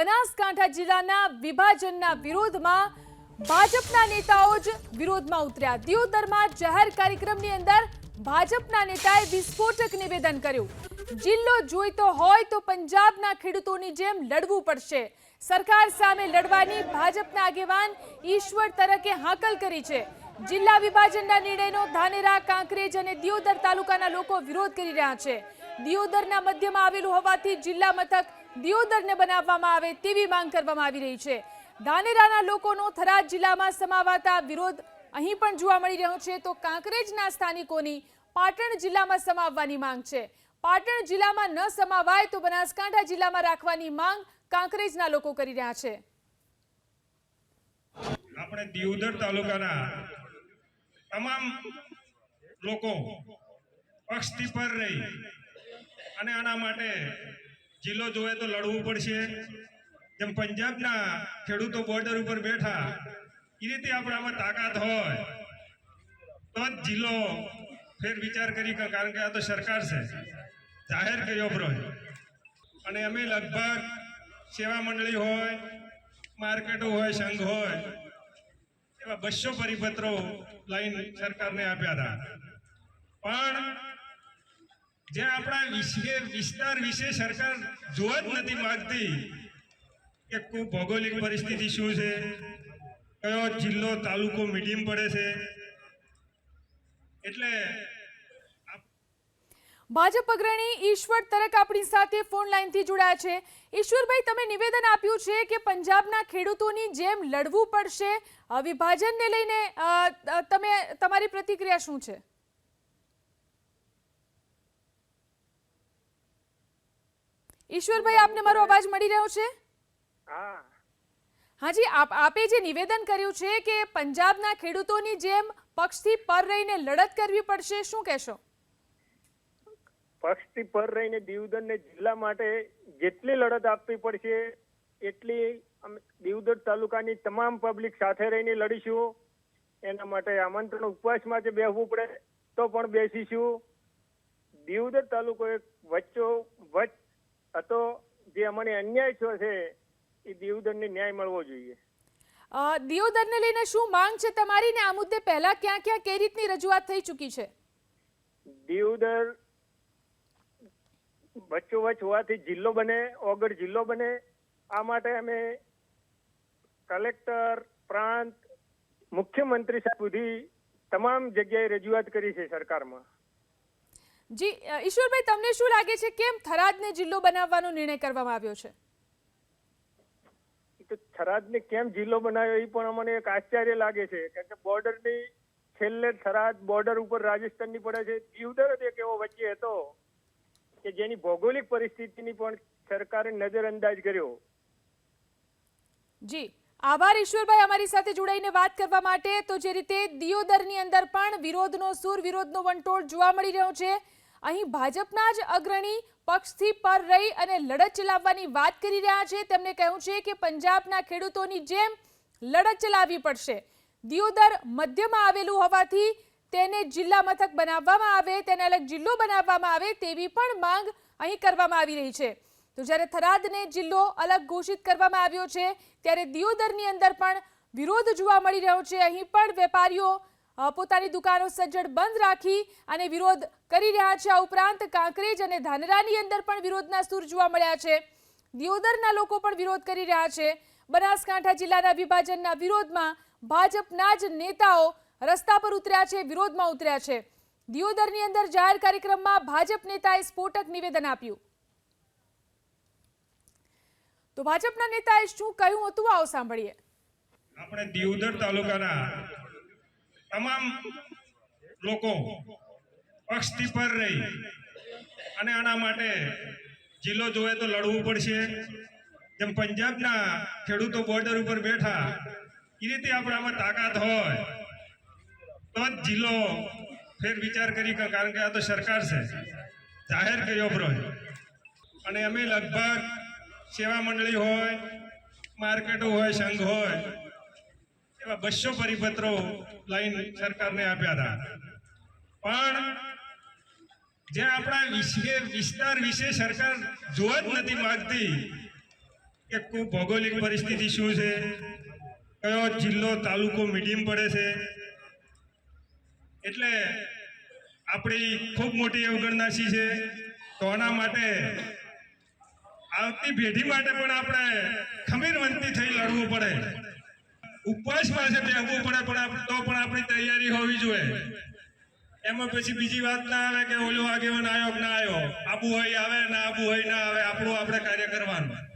બનાસકાંઠા જિલ્લાના વિભાજનના વિરોધમાં ભાજપના નેતાઓ જ વિરોધમાં ઉતર્યા। દિયોદરમાં જાહેર કાર્યક્રમની અંદર ભાજપના નેતાએ વિસ્ફોટક નિવેદન કર્યું। જિલ્લો જોઈતો હોય તો પંજાબના ખેડૂતોની જેમ લડવું પડશે। સરકાર સામે લડવાની ભાજપના આગેવાન ઈશ્વર તરકે હાકલ કરી છે। જિલ્લા વિભાજનના નિર્ણયનો ધાનેરા, કાંકરેજ અને દિયોદર તાલુકાના લોકો વિરોધ કરી રહ્યા છે। દિયોદરના મધ્યમાં આવેલું હોવાથી જિલ્લા મથક દિયોદરને બનાવવામાં આવે તેવી માંગ કરવામાં આવી રહી છે। ધાનેરાના લોકોનો થરાદ જિલ્લામાં સમાવાતા વિરોધ અહીં પણ જોવા મળી રહ્યો છે, તો કાંકરેજના સ્થાનિકોની પાટણ જિલ્લામાં સમાવવાની માંગ છે। પાટણ જિલ્લામાં ન સમાવાય તો બનાસકાંઠા જિલ્લામાં રાખવાની માંગ કાંકરેજના લોકો કરી રહ્યા છે। આપણે દિયોદર તાલુકાના તમામ લોકો પક્ષથી પર રહી અને આના માટે જિલ્લો જોવે તો લડવું પડશે। જેમ પંજાબના ખેડૂતો બોર્ડર ઉપર બેઠા એ રીતે આપણામાં તાકાત હોય તો જ જિલ્લો ફેર વિચાર કરી, કારણ કે આ તો સરકાર છે, જાહેર કર્યો પ્રોજેક્ટ અને અમે લગભગ સેવા મંડળી હોય, માર્કેટો હોય, સંઘ હોય, એવા 200 પરિપત્રો લઈને સરકારને આપ્યા હતા। પણ જે આપણા વિસ્તાર વિશે સરકાર જોવા જ નથી માંગતી કે કોઈ ભૌગોલિક પરિસ્થિતિ શું છે, કયો જિલ્લો તાલુકો મીડિયમ પડે છે। એટલે ભાજપ અગ્રણી ઈશ્વર તરક આપણી સાથે ફોન લાઈનથી જોડાયા છે। ઈશ્વરભાઈ, તમે નિવેદન આપ્યું છે કે પંજાબના ખેડૂતોની જેમ લડવું પડશે। વિભાજનને લઈને તમારી પ્રતિક્રિયા શું છે? ઈશ્વરભાઈ, આપને મારો અવાજ મળી રહ્યો છે? હાજી, આપે જે નિવેદન કર્યું છે કે પંજાબના ખેડૂતોની જેમ પક્ષથી પર રહીને લડત કરવી પડશે, શું કહેશો? પક્ષથી પર રહીને દિયોદરને જિલ્લા માટે જેટલી લડત આપવી પડશે એટલી દિયોદર તાલુકાની તમામ પબ્લિક સાથે રહીને લડીશું। એના માટે આમંત્રણ ઉપવાસ માટે બેસવું પડે તો પણ બેસીશું। દિયોદર તાલુકો એક વચ્ચોવચ્ચ હતો, જે અમને અન્યાય થયો છે એ દિયોદરને ન્યાય મળવો જોઈએ। દિયોદરને લઈને શું માંગ છે તમારી, ને આ મુદ્દે પહેલા ક્યાં ક્યાં કઈ રીતની રજૂઆત થઈ ચૂકી છે? દિયોદર વચ્ચોવચ્ચ હોવાથી જિલ્લો બને, ઓગળ જિલ્લો બને, આ માટે અમે કલેક્ટર, પ્રાંત, મુખ્યમંત્રી સાહેબ સુધી તમામ જગ્યાએ રજૂઆત કરી છે સરકારમાં। જી ઈશ્વરભાઈ, તમને શું લાગે છે કેમ થરાદને જિલ્લો બનાવવાનો નિર્ણય કરવામાં આવ્યો છે? તો થરાદને કેમ જિલ્લો બનાવ્યો એ પણ અમને એક આશ્ચર્ય લાગે છે, કારણ કે બોર્ડરની છેલ્લે થરાદ બોર્ડર ઉપર રાજસ્થાનની પડે છે। દિયોદર જ એક એવો વચ્ચે હતો કે જેની ભૌગોલિક પરિસ્થિતિની પણ સરકારે નજરઅંદાજ કર્યો। જી આભાર ઈશ્વરભાઈ અમારી સાથે જોડાઈને વાત કરવા માટે। તો જે રીતે દિયોદરની અંદર પણ વિરોધનો સૂર, વિરોધનો વંટોળ જોવા મળી રહ્યો છે। અહીં ભાજપના જ અગ્રણી પક્ષથી પર રહી અને લડત ચલાવવાની વાત કરી રહ્યા છે। તેમણે કહ્યું છે કે પંજાબના ખેડૂતોની જેમ લડત ચલાવવી પડશે। દિયોદર મધ્યમાં આવેલું હોવાથી તેને જિલ્લા મથક બનાવવામાં આવે, તેને અલગ જિલ્લો બનાવવામાં આવે તેવી પણ માંગ અહીં કરવામાં આવી રહી છે। તો જ્યારે થરાદને જિલ્લો અલગ ઘોષિત કરવામાં આવ્યો છે, ત્યારે દિયોદરની અંદર પણ વિરોધ જોવા મળી રહ્યો છે। અહીં પણ વેપારીઓ પોતાની દુકાનો સજ્જડ બંધ રાખી અને વિરોધ કરી રહ્યા છે। આ ઉપરાંત કાંકરેજ અને ધાનેરાની અંદર પણ વિરોધના સૂર જોવા મળ્યા છે। દિયોદરના લોકો પણ વિરોધ કરી રહ્યા છે। બનાસકાંઠા જિલ્લાના વિભાજનના વિરોધમાં ભાજપના જ નેતાઓ રસ્તા પર ઉતર્યા છે, વિરોધમાં ઉતર્યા છે। દિયોદરની અંદર જાહેર કાર્યક્રમમાં ભાજપ નેતાએ સ્ફોટક નિવેદન આપ્યું। તો ભાજપના નેતાએ શું કહ્યું હતું, આવો સાંભળીએ। આપણે દિયોદર તાલુકાના તમામ લોકો પક્ષથી પર રહી અને આના માટે જિલ્લો જોવે તો લડવું પડશે। જેમ પંજાબના ખેડૂતો બોર્ડર ઉપર બેઠા એ રીતે આપણામાં તાકાત હોય તો જ જિલ્લો ફેર વિચાર કરી, કારણ કે આ તો સરકાર છે, જાહેર કર્યો પ્રોજેક્ટ અને અમે લગભગ સેવા મંડળી હોય, માર્કેટો હોય, સંઘ હોય, એવા 200 પરિપત્રો લઈને સરકારને આપ્યા હતા। પણ જે આપણા વિસ્તાર વિશે સરકાર જોવા જ નથી માંગતી કે કોઈ ભૌગોલિક પરિસ્થિતિ શું છે, કયો જિલ્લો તાલુકો મીડિયમ પડે છે, એટલે આપણી ખૂબ મોટી અવગણના છે. તો આના માટે આવતી પેઢી માટે પણ આપણે ખમીરવંતી થઈ લડવું પડે, ઉપવાસ પાસે બેસવું પડે, પણ તો પણ આપણી તૈયારી હોવી જોઈએ. એમાં પછી બીજી વાત ના આવે કે ઓલો આગેવાન આવ્યો કે ના આવ્યો, આબુ હોય આવે ના આબુ હોય ના આવે, આપણું આપણે કાર્ય કરવાનું.